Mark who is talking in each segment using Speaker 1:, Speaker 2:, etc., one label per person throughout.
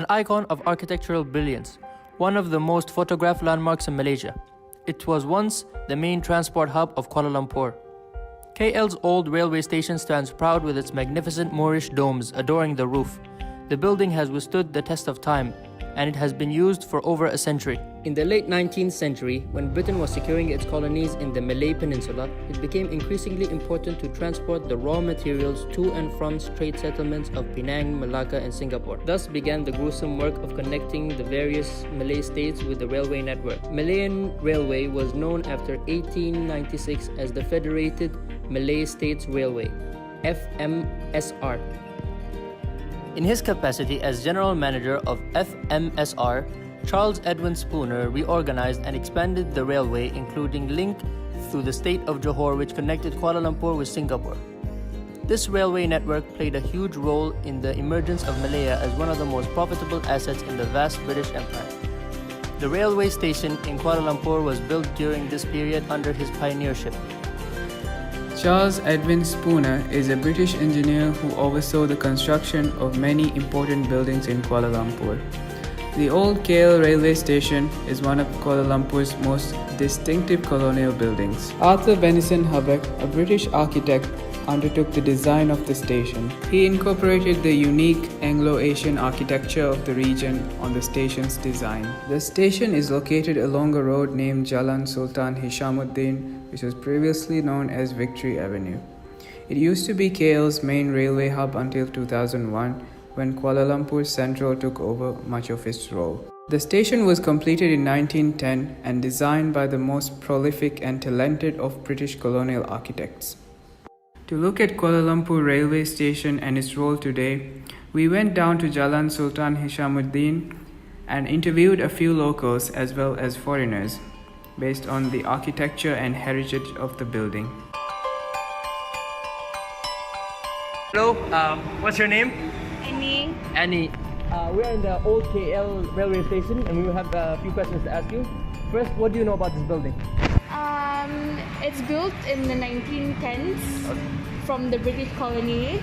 Speaker 1: an icon of architectural brilliance, one of the most photographed landmarks in Malaysia. It was once the main transport hub of Kuala Lumpur. KL's old railway station stands proud with its magnificent Moorish domes adoring the roof. The building has withstood the test of time, and it has been used for over a century. In the late 19th century, when Britain was securing its colonies in the Malay Peninsula, it became increasingly important to transport the raw materials to and from trade settlements of Penang, Malacca, and Singapore. Thus began the gruesome work of connecting the various Malay states with the railway network. Malayan Railway was known after 1896 as the Federated Malay States Railway, FMSR. In his capacity as General Manager of FMSR, Charles Edwin Spooner reorganized and expanded the railway, including link through the state of Johor, which connected Kuala Lumpur with Singapore. This railway network played a huge role in the emergence of Malaya as one of the most profitable assets in the vast British Empire. The railway station in Kuala Lumpur was built during this period under his pioneership.
Speaker 2: Charles Edwin Spooner is a British engineer who oversaw the construction of many important buildings in Kuala Lumpur. The old KL railway station is one of Kuala Lumpur's most distinctive colonial buildings. Arthur Benison Hubback, a British architect, undertook the design of the station. He incorporated the unique Anglo-Asian architecture of the region on the station's design. The station is located along a road named Jalan Sultan Hishamuddin, which was previously known as Victory Avenue. It used to be KL's main railway hub until 2001, when Kuala Lumpur Central took over much of its role. The station was completed in 1910 and designed by the most prolific and talented of British colonial architects. To look at Kuala Lumpur railway station and its role today, we went down to Jalan Sultan Hishamuddin and interviewed a few locals as well as foreigners based on the architecture and heritage of the building.
Speaker 1: Hello, what's your name?
Speaker 3: Annie.
Speaker 1: Annie. We're in the old KL railway station and we will have a few questions to ask you. First, what do you know about this building?
Speaker 3: It's built in the 1910s from the British colony.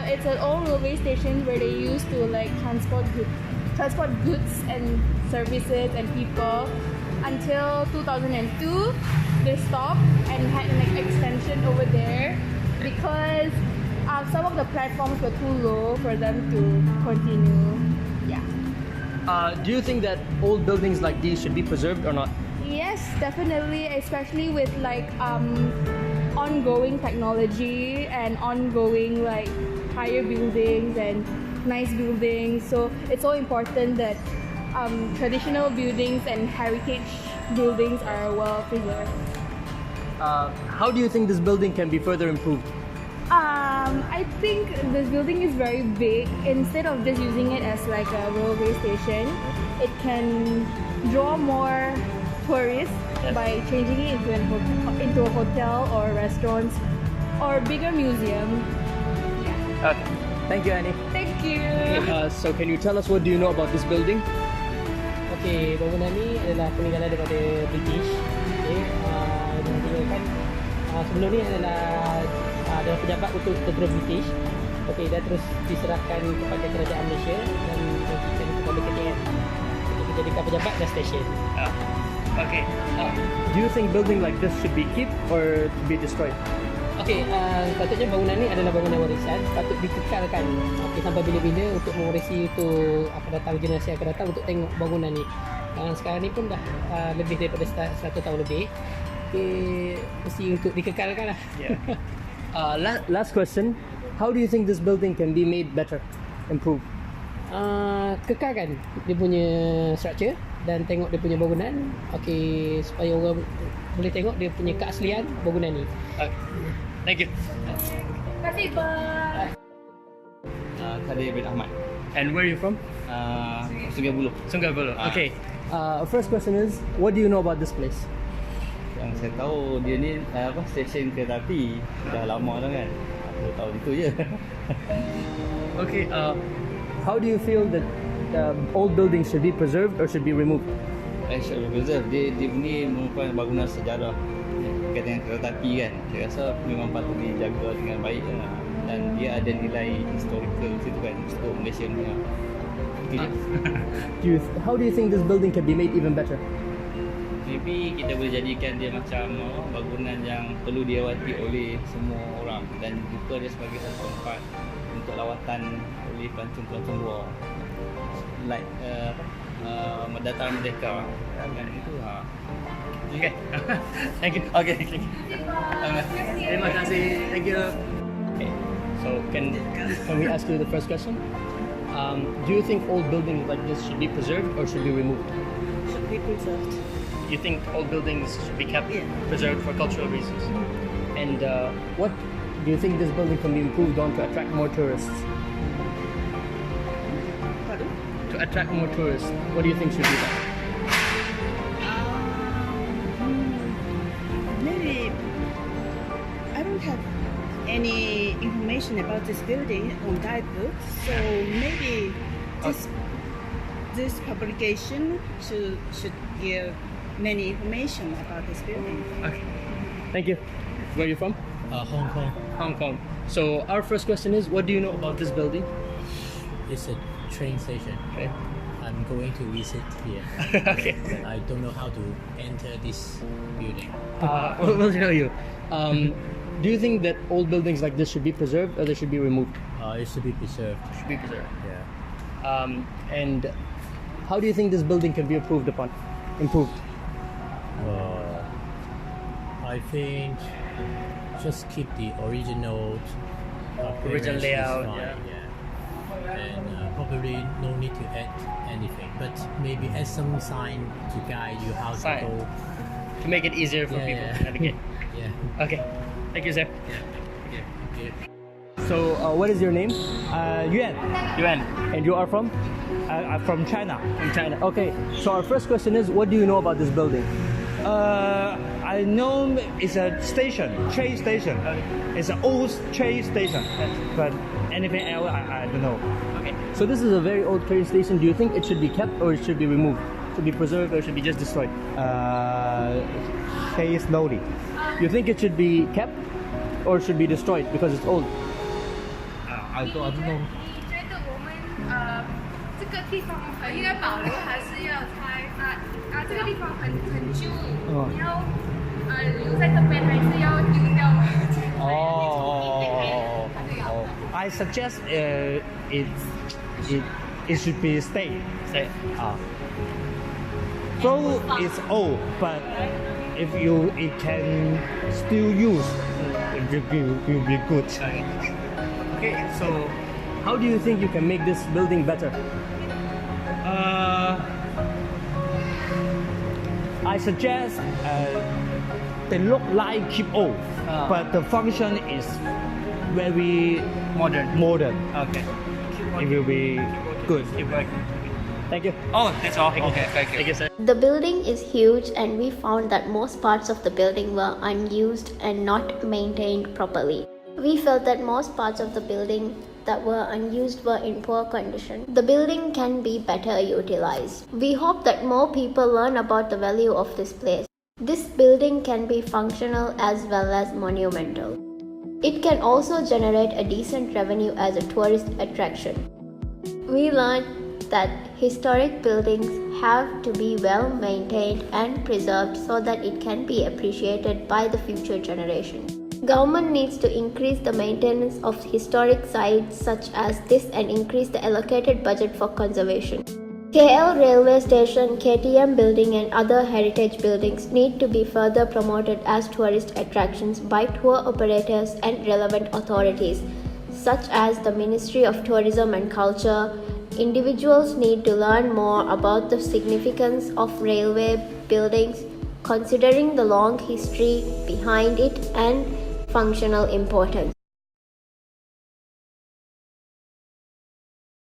Speaker 3: It's an old railway station where they used to transport goods and services and people until 2002. They stopped and had an extension over there because some of the platforms were too low for them to continue. Yeah.
Speaker 1: Do you think that old buildings like these should be preserved or not?
Speaker 3: Yes, definitely, especially with ongoing technology and ongoing higher buildings and nice buildings. So it's so important that traditional buildings and heritage buildings are well preserved.
Speaker 1: How do you think this building can be further improved?
Speaker 3: I think this building is very big. Instead of just using it as a railway station, it can draw more tourists by changing it into a hotel or restaurants or bigger museum. Yeah.
Speaker 1: Okay. Thank you, Annie.
Speaker 3: Thank you.
Speaker 1: So can you tell us what do you know about this building?
Speaker 4: Okey, bangunan ni adalah peninggalan daripada British. Okey, ditinggalkan sebelum ni adalah pejabat untuk tentera British. Okey, dan terus diserahkan kepada kerajaan Malaysia dan dibagikan kepada KL untuk dijadikan pejabat dan stesen.
Speaker 1: Okay. Do you think building like this should be kept or to be destroyed?
Speaker 4: Okey, sepatutnya bangunan ni adalah bangunan warisan, patut dikekalkan sampai bila-bila untuk mewarisi untuk akan datang, generasi akan datang untuk tengok bangunan ni. Sekarang ni pun dah lebih daripada 100 tahun lebih. Okey, mesti untuk dikekalkan lah.
Speaker 1: Yeah. Last question. How do you think this building can be made better, improved?
Speaker 4: Kekalkan dia punya structure dan tengok dia punya bangunan, okey, supaya orang boleh tengok dia punya keaslian bangunan ni.
Speaker 1: Okay. Thank you.
Speaker 3: Terima kasih, Bang.
Speaker 5: Khalid bin Ahmad.
Speaker 1: And where are you from?
Speaker 5: Sungai Buloh.
Speaker 1: Sungai Buloh. Okay. First question is, what do you know about this place?
Speaker 5: Yang saya tahu dia ni stesen kereta api. Dah lama dah kan. Aku tahu itu je.
Speaker 1: Okay. How do you feel that old buildings should be preserved or should be removed?
Speaker 5: Should be preserved. Dia ni merupakan bangunan sejarah berkaitan dengan kereta api kan. Saya rasa memang patut dijaga dengan baik dan dia ada nilai historical situ kan untuk Malaysia punya.
Speaker 1: How do you think this building can be made even better?
Speaker 5: Maybe kita boleh jadikan dia macam bangunan yang perlu diawati oleh semua orang dan juga dia sebagai satu tempat untuk lawatan oleh pelancong-pelancong luar, like Dataran Merdeka kan itu. Okay. Thank you. Okay.
Speaker 1: Terima kasih. Thank you. Okay. So can we ask you the first question? Do you think old buildings like this should be preserved or should be removed?
Speaker 6: Should be preserved.
Speaker 1: You think old buildings should be kept
Speaker 6: Yeah.
Speaker 1: preserved for cultural reasons? And what do you think this building can be improved on to attract more tourists?
Speaker 6: Pardon?
Speaker 1: To attract more tourists, what do you think should be done?
Speaker 6: Maybe I don't have any information about this building on guidebook, so maybe this publication should give many information about this building.
Speaker 1: Okay. Thank you. Where are you from?
Speaker 7: Hong Kong.
Speaker 1: Hong Kong. So our first question is, what do you know about this building?
Speaker 7: It's a train station.
Speaker 1: Okay.
Speaker 7: I'm going to visit here.
Speaker 1: Okay.
Speaker 7: But I don't know how to enter this building.
Speaker 1: We'll tell you. Do you think that old buildings like this should be preserved or they should be removed?
Speaker 7: It should be preserved.
Speaker 1: Should be preserved.
Speaker 7: Yeah.
Speaker 1: And how do you think this building can be improved?
Speaker 7: I think just keep the original appearance is
Speaker 1: layout,
Speaker 7: fine,
Speaker 1: yeah.
Speaker 7: And probably no need to add anything, but maybe add some sign to guide you how
Speaker 1: Sign.
Speaker 7: to go.
Speaker 1: To make it easier for
Speaker 7: Yeah,
Speaker 1: people
Speaker 7: yeah.
Speaker 1: to navigate.
Speaker 7: Yeah.
Speaker 1: Okay. Thank you, sir.
Speaker 7: Okay. Okay.
Speaker 1: So, what is your name?
Speaker 8: Yuan.
Speaker 1: Yuan. And you are from?
Speaker 8: I'm from China.
Speaker 1: From China. Okay. So our first question is, what do you know about this building?
Speaker 8: I know it's a station, train station. It's an old train station, but anything else I don't know.
Speaker 1: Okay. So this is a very old train station. Do you think it should be kept or it should be removed? Should be preserved or should be just destroyed?
Speaker 8: Say slowly.
Speaker 1: You think it should be kept or should be destroyed because it's old?
Speaker 8: I don't know.
Speaker 3: 你觉得我们这个地方应该保留还是要拆这个地方很旧，你要留在这边还是要丢掉？
Speaker 8: I suggest it should be stay.
Speaker 1: Say.
Speaker 8: Though it's old, but if it can still use, it will be good.
Speaker 1: Okay. So, how do you think you can make this building better?
Speaker 8: I suggest they look like keep old, but the function is very
Speaker 1: Modern. Okay.
Speaker 8: It will be good.
Speaker 1: Keep working. Thank you.
Speaker 8: Oh, that's all.
Speaker 1: Okay. Thank you, sir.
Speaker 9: The building is huge, and we found that most parts of the building were unused and not maintained properly. We felt that most parts of the building that were unused were in poor condition. The building can be better utilized. We hope that more people learn about the value of this place. This building can be functional as well as monumental. It can also generate a decent revenue as a tourist attraction. We learned that historic buildings have to be well maintained and preserved so that it can be appreciated by the future generation. Government needs to increase the maintenance of historic sites such as this and increase the allocated budget for conservation. KL Railway Station, KTM building and other heritage buildings need to be further promoted as tourist attractions by tour operators and relevant authorities such as the Ministry of Tourism and Culture. Individuals need to learn more about the significance of railway buildings, considering the long history behind it and functional importance.